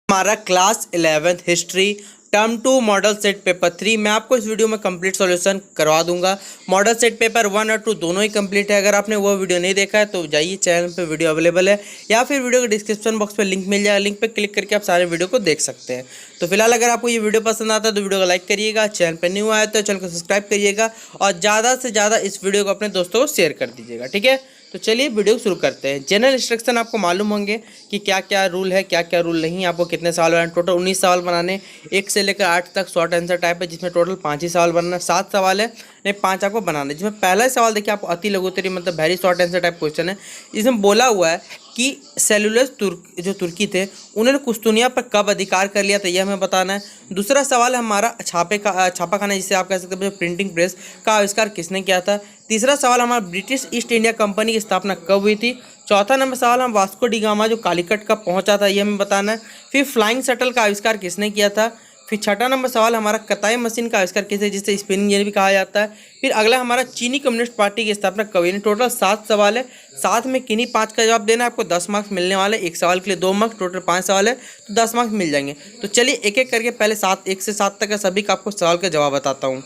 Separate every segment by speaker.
Speaker 1: हमारा class 11th history term 2 model set paper 3 मैं आपको इस वीडियो में कंप्लीट सॉल्यूशन करवा दूंगा। मॉडल सेट पेपर 1 और 2 दोनों ही कंप्लीट है। अगर आपने वो वीडियो नहीं देखा है तो जाइए, चैनल पे वीडियो अवेलेबल है या फिर वीडियो के डिस्क्रिप्शन बॉक्स पे लिंक मिल जाएगा, लिंक पे क्लिक करके आप सारे वीडियो को देख सकते हैं। तो फिलहाल अगर आपको ये वीडियो पसंद आता है तो वीडियो को लाइक करिएगा, चैनल पर न्यू आया तो चैनल को सब्सक्राइब करिएगा और ज़्यादा से ज़्यादा इस वीडियो को अपने दोस्तों को शेयर कर दीजिएगा। ठीक है, तो चलिए वीडियो शुरू करते हैं। जनरल इंस्ट्रक्शन आपको मालूम होंगे कि क्या क्या रूल है, क्या क्या रूल नहीं। आपको कितने सवाल बनाने, टोटल 19 सवाल बनाने, 1 से लेकर 8 तक शॉर्ट आंसर टाइप है जिसमें टोटल 5 ही सवाल बनाना। 7 सवाल है, नहीं 5 आपको बनाना है। जिसमें पहला सवाल देखिए आपको अति लघुत्तरी मतलब very short answer type question है। इसमें बोला हुआ है कि सेलुलस जो तुर्की थे उन्होंने कुस्तुनिया पर कब अधिकार कर लिया था, यह हमें बताना है। दूसरा सवाल है हमारा छापाखाना जिसे आप कह सकते हैं प्रिंटिंग प्रेस का आविष्कार किसने किया था। तीसरा सवाल हमारा ब्रिटिश ईस्ट इंडिया कंपनी की स्थापना कब हुई थी। चौथा नंबर सवाल हम वास्को डी गामा जो कालीकट कब पहुंचा था, यह हमें बताना है। फिर फ्लाइंग शटल का आविष्कार किसने किया था। फिर छठा नंबर सवाल हमारा कताई मशीन का आविष्कार किसे, जिसे स्पिनिंग जेनी भी कहा जाता है। फिर अगला हमारा चीनी कम्युनिस्ट पार्टी की स्थापना कब हुई। टोटल 7 सवाल है, 7 में किन्हीं 5 का जवाब देना है। आपको 10 मार्क्स मिलने वाले, एक सवाल के लिए 2 मार्क्स, टोटल 5 सवाल है तो 10 मार्क्स मिल जाएंगे। तो चलिए एक एक करके पहले 1 से 7 तक का सभी का आपको सवाल का जवाब बताता हूँ।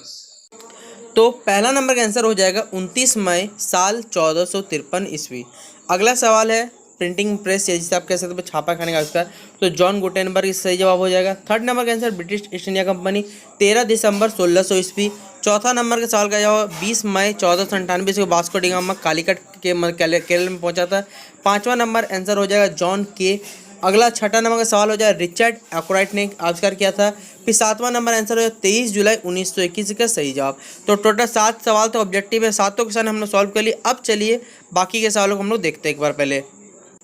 Speaker 1: तो पहला नंबर का आंसर हो जाएगा 29 मई साल 1453 ईस्वी। अगला सवाल है प्रिंटिंग प्रेस या जिसे आप कह सकते हैं छापा खाने का आविष्कार, तो जॉन गुटेनबर्ग इस सही जवाब हो जाएगा। थर्ड नंबर का answer British east India company 13 दिसंबर 1600 ईस्वी। चौथा नंबर के सवाल का जवाब 20 मई 1497 से वास्को डी गामा कालीकट के केरल में पहुंचा था। पाँचवा नंबर आंसर हो जाएगा जॉन के। अगला छठा नंबर का सवाल हो जाए रिचर्ड आर्कराइट ने आविष्कार किया था। फिर 7वां नंबर आंसर हो जाए 23 जुलाई 1921 का सही जवाब। तो टोटल 7 सवाल तो ऑब्जेक्टिव है, 7 क्वेश्चन हमने सॉल्व कर लिए। अब चलिए बाकी के सवालों को हम लोग देखते हैं एक बार। पहले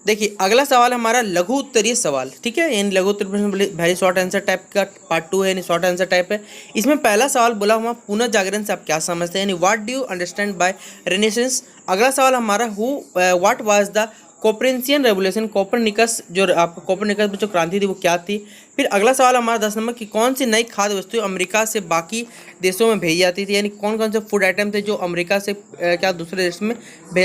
Speaker 1: देखिए अगला सवाल हमारा लघु उत्तरीय सवाल, ठीक है, यानी लघु उत्तरीय वेरी शॉर्ट आंसर टाइप का पार्ट 2 है, यानी शॉर्ट आंसर टाइप है। इसमें पहला सवाल बोला हुआ पुनः जागरण से आप क्या समझते हैं, यानी what do you understand by renaissance. अगला सवाल हमारा what was the Copernican revolution, Copernicus जो आपको कोपरनिकस में जो क्रांति थी वो क्या थी। फिर अगला सवाल हमारा 10 नंबर की कौन सी नई खाद्य वस्तु अमेरिका से बाकी देशों में भेजी जाती थी, यानी कौन कौन से फूड आइटम थे जो अमेरिका से क्या दूसरे देश में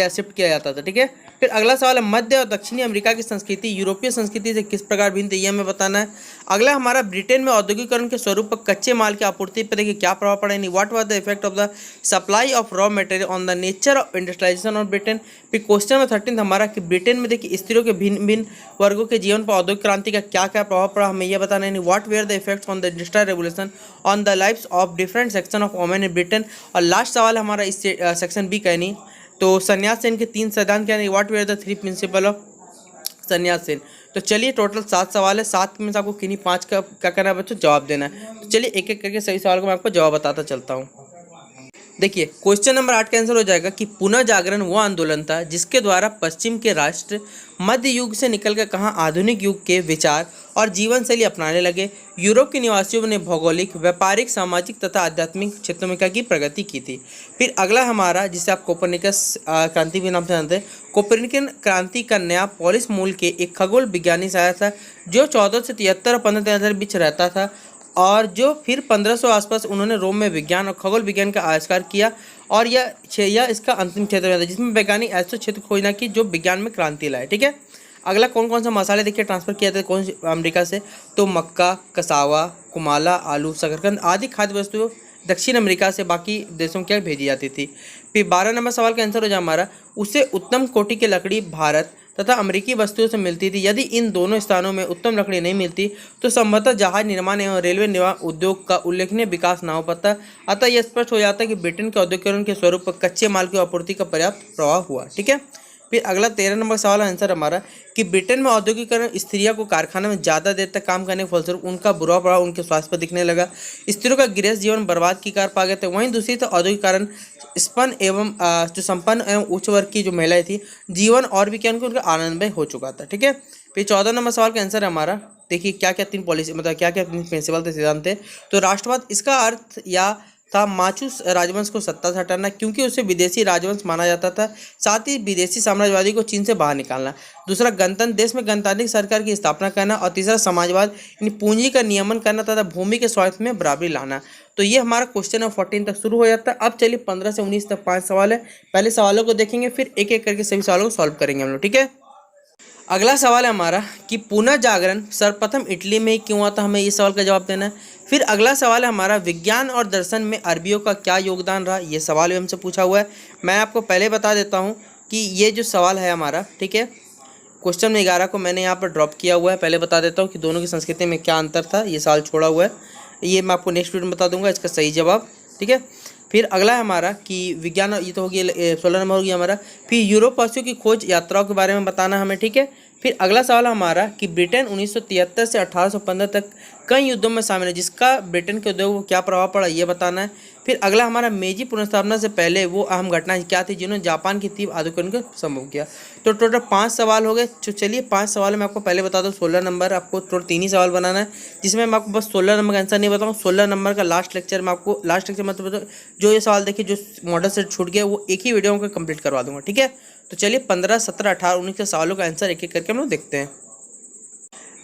Speaker 1: शिफ्ट किया जाता था। ठीक है, फिर अगला सवाल है मध्य और दक्षिणी अमेरिका की संस्कृति यूरोपीय संस्कृति से किस प्रकार भिन्न थी, यह हमें बताना है। अगला हमारा ब्रिटेन में औद्योगिकरण के स्वरूप पर कच्चे माल की आपूर्ति पर देखिए क्या प्रभाव पड़ा, यानी what was the effect of the supply of raw material on the nature of industrialisation of Britain. फिर क्वेश्चन नंबर 13 हमारा कि ब्रिटेन में देखिए स्त्रियों के भिन्न भिन्न वर्गों के जीवन पर औद्योगिक क्रांति का क्या क्या प्रभाव पड़ा, हमें यह बताना है। What were the effects on the industrial revolution on the lives of different section of women in Britain. और लास्ट सवाल हमारा इस सेक्शन बी का, यानी तो संन्यास सेन के 3 सिद्धांत क्या है, what were the 3 principle of sannyas सेन। तो चलिए टोटल 7 सवाल है, 7 में से आपको किन्हीं 5 का क्या करना है बच्चों, जवाब देना है। तो चलिए एक एक करके सही सवाल को मैं आपको जवाब बताता चलता हूँ। देखिए क्वेश्चन नंबर 8 का आंसर हो जाएगा कि पुनः जागरण वो आंदोलन था जिसके द्वारा पश्चिम के राष्ट्र मध्य युग से निकलकर कहाँ आधुनिक युग के विचार और जीवन शैली अपनाने लगे। यूरोप के निवासियों ने भौगोलिक, व्यापारिक, सामाजिक तथा आध्यात्मिक क्षेत्रों में क्या की प्रगति की थी। फिर अगला हमारा जिसे आप कोपरनिकस क्रांति के नाम से जानते हैं, कोपरनिकन क्रांति का नया पॉलिस मूल के एक खगोल विज्ञानी से आया था जो 1473 और 1573 के बीच रहता था और जो फिर 1500 आसपास उन्होंने रोम में विज्ञान और खगोल विज्ञान का आविष्कार किया और यह इसका अंतिम क्षेत्र में था जिसमें वैज्ञानिक ऐसे क्षेत्र खोजना की जो विज्ञान में क्रांति लाए। ठीक है, अगला कौन कौन सा मसाले देखिए ट्रांसफर किया था कौन अमेरिका से, तो मक्का, कसावा, कुमाला, आलू, शकरकंद आदि खाद्य वस्तुएं दक्षिण अमेरिका से बाकी देशों में क्या भेजी जाती थी। फिर 12 नंबर सवाल का आंसर हो जाए हमारा उसे उत्तम कोटि की लकड़ी भारत तथा अमेरिकी वस्तुओं से मिलती थी। यदि इन दोनों स्थानों में उत्तम लकड़ी नहीं मिलती तो संभवतः जहाज निर्माण एवं रेलवे निर्माण उद्योग का उल्लेखनीय विकास न हो पाता। अतः यह स्पष्ट हो जाता है कि ब्रिटेन के औद्योगिकरण के स्वरूप पर कच्चे माल की आपूर्ति का पर्याप्त प्रभाव हुआ। ठीक है, फिर अगला 13 नंबर सवाल आंसर हमारा कि ब्रिटेन में औद्योगिकरण स्त्रियों को कारखाने में ज़्यादा देर तक काम करने के फलस्वरूप उनका बुरा प्रभाव उनके स्वास्थ्य पर दिखने लगा। स्त्रियों का गृहस्थ जीवन बर्बाद की कार पा गए थे। वहीं दूसरी तरफ औद्योगिकरण स्पन एवं जो संपन्न एवं उच्च वर्ग की जो महिलाएं थी जीवन और भी क्या उनका आनंदमय हो चुका था। ठीक है, फिर 14 नंबर सवाल का आंसर हमारा देखिए क्या क्या 3 पॉलिसी मतलब क्या क्या 3 प्रिंसिपल थे, सिद्धांत थे। तो राष्ट्रवाद इसका अर्थ या था माचू राजवंश को सत्ता से हटाना क्योंकि उसे विदेशी राजवंश माना जाता था, साथ ही विदेशी साम्राज्यवादी को चीन से बाहर निकालना। दूसरा गणतंत्र देश में गणतांत्रिक सरकार की स्थापना करना और तीसरा समाजवाद यानी पूंजी का नियमन करना तथा भूमि के स्वास्थ्य में बराबरी लाना। तो ये हमारा क्वेश्चन नंबर 14 तक शुरू हो जाता है। अब चलिए 15 से 19 तक 5 सवाल है, पहले सवालों को देखेंगे फिर एक एक करके सभी सवालों को सॉल्व करेंगे हम लोग। ठीक है, अगला सवाल है हमारा कि पुनः जागरण सर्वप्रथम इटली में ही क्यों हुआ था, हमें इस सवाल का जवाब देना है। फिर अगला सवाल है हमारा विज्ञान और दर्शन में अरबियों का क्या योगदान रहा, ये सवाल भी हमसे पूछा हुआ है। मैं आपको पहले बता देता हूँ कि ये जो सवाल है हमारा, ठीक है, क्वेश्चन में 11 को मैंने यहाँ पर ड्रॉप किया हुआ है। पहले बता देता हूँ कि दोनों की संस्कृति में क्या अंतर था, ये सवाल छोड़ा हुआ है, ये मैं आपको नेक्स्ट वीडियो में बता दूंगा इसका सही जवाब, ठीक है। फिर अगला है हमारा कि विज्ञान, ये तो हो गया 16 नंबर हो गया हमारा। फिर यूरोपवासियों की खोज यात्राओं के बारे में बताना हमें, ठीक है। फिर अगला सवाल हमारा कि ब्रिटेन 1973 से 1815 तक कई युद्धों में शामिल है, जिसका ब्रिटेन के उद्योग को क्या प्रभाव पड़ा, ये बताना है। फिर अगला हमारा मेजी पुनर्स्थापना से पहले वो अहम घटनाएं क्या थी जिन्होंने जापान की तीव्र आधुनिकीकरण को संभव किया। तो टोटल 5 सवाल हो गए। तो चलिए 5 सवाल मैं आपको पहले बता दूँ। 16 नंबर आपको टोटल 3 ही सवाल बनाना है, जिसमें मैं आपको बस 16 नंबर का आंसर नहीं बताऊँ। 16 नंबर का लास्ट लेक्चर में आपको, लास्ट लेक्चर मतलब जो ये सवाल देखिए जो मॉडल सेट छूट गया वो एक ही वीडियो में कंप्लीट करवा दूंगा, ठीक है। तो चलिए 15, 17, 18, 19 के सवालों का आंसर एक एक करके हम लोग देखते हैं।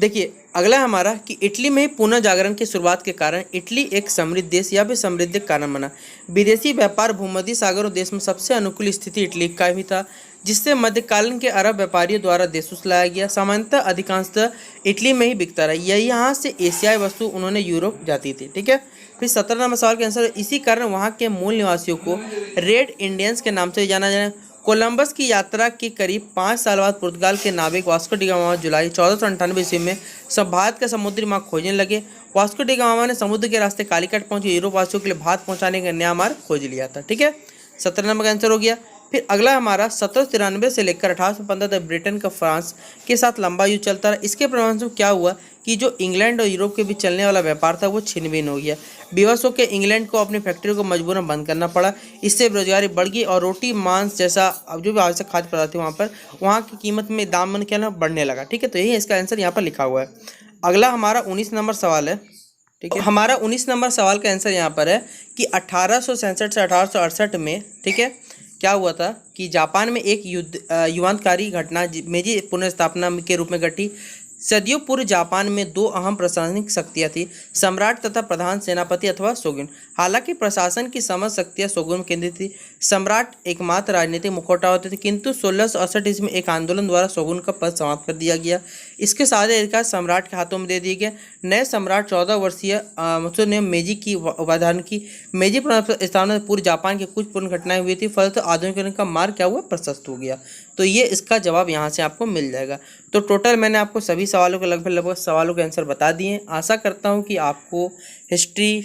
Speaker 1: देखिए अगला हमारा कि इटली में ही पुनः जागरण की शुरुआत के कारण इटली एक समृद्ध देश या फिर समृद्धि का कारण बना। विदेशी व्यापार भूमध्य सागर और देश में सबसे अनुकूल स्थिति इटली का भी था, जिससे मध्यकालीन के अरब व्यापारियों द्वारा देशों से लाया गया। सामान्यतः अधिकांशतः इटली में ही बिकता रहा, यही यहाँ से एशियाई वस्तु उन्होंने यूरोप जाती थी, ठीक है। फिर 17 नंबर सवाल के आंसर, इसी कारण वहाँ के मूल निवासियों को रेड इंडियंस के नाम से जाना जाए। कोलंबस की यात्रा के करीब 5 साल बाद पुर्तगाल के नाविक वास्को डी गामा जुलाई 1498 ईस्वी में भारत का समुद्री मार्ग खोजने लगे। वास्को डी गामा ने समुद्र के रास्ते कालीकट पहुंचे यूरोप वासियों के लिए भारत पहुंचाने का नया मार्ग खोज लिया था, ठीक है। 17 नंबर का आंसर हो गया। फिर अगला हमारा 1793 से लेकर 1815 तक ब्रिटेन का फ्रांस के साथ लंबा युद्ध चलता रहा। इसके परिणामस्वरूप क्या हुआ कि जो इंग्लैंड और यूरोप के बीच चलने वाला व्यापार था वो छिन्न भिन्न हो गया। बेबस होकर इंग्लैंड को अपनी फैक्ट्रियों को मजबूरन बंद करना पड़ा। इससे बेरोजगारी बढ़ गई और रोटी, मांस जैसा जो भी आवश्यक खाद्य पदार्थ थे वहाँ की कीमत में दाम क्या ना बढ़ने लगा, ठीक है। तो यही इसका आंसर यहाँ पर लिखा हुआ है। अगला हमारा 19 नंबर सवाल है, ठीक है। हमारा 19 नंबर सवाल का आंसर यहाँ पर है कि 1867 से 1868 में, ठीक है, क्या हुआ था कि जापान में एक युगांतकारी घटना मेजी पुनर्स्थापना के रूप में घटी। सदियों पूर्व जापान में 2 अहम प्रशासनिक शक्तियां थी, सम्राट तथा प्रधान सेनापति अथवा शोगुन। हालांकि प्रशासन की समस्त शक्तियां शोगुन में केंद्रित थी। सम्राट एकमात्र राजनीतिक मुखौटा होते थे, किंतु 1668 ईस्वी में एक आंदोलन द्वारा शोगुन का पद समाप्त कर दिया गया। इसके सारे अधिकार सम्राट के हाथों में दे दिए गए। नए सम्राट 14 वर्षीय ने मेजी की उपाधारण की। मेजी पुनर्स्थापना से पूर्व जापान की कुछ पूर्ण घटनाएं हुई थी, फलतः आधुनिकीकरण का मार्ग क्या हुआ, प्रशस्त हो गया। तो ये इसका जवाब यहाँ से आपको मिल जाएगा। तो टोटल मैंने आपको सभी सवालों के लगभग सवालों के आंसर बता दिए। आशा करता हूँ कि आपको हिस्ट्री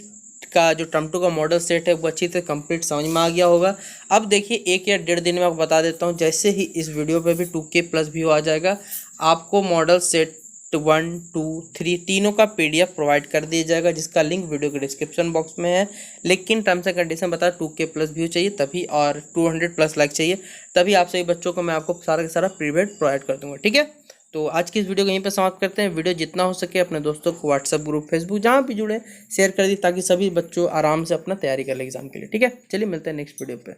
Speaker 1: का जो टर्म 2 का मॉडल सेट है वो अच्छी तरह कंप्लीट समझ में आ गया होगा। अब देखिए 1 या 1.5 दिन में आपको बता देता हूँ, जैसे ही इस वीडियो पे भी 2K+ व्यू आ जाएगा, आपको मॉडल सेट 1, 2, 3 तीनों का PDF प्रोवाइड कर दिया जाएगा, जिसका लिंक वीडियो के डिस्क्रिप्शन बॉक्स में है। लेकिन टर्म्स एंड कंडीशन बता 2K+ व्यू चाहिए तभी, और 200+ लाइक चाहिए तभी आप सभी बच्चों को मैं आपको सारा का सारा प्रीपेड प्रोवाइड कर दूंगा, ठीक है। तो आज की इस वीडियो को यहीं पे समाप्त करते हैं। वीडियो जितना हो सके अपने दोस्तों को व्हाट्सएप ग्रुप, फेसबुक जहाँ भी जुड़े शेयर कर दी, ताकि सभी बच्चों आराम से अपना तैयारी कर ले एग्जाम के लिए, ठीक है। चलिए मिलते हैं नेक्स्ट वीडियो पे।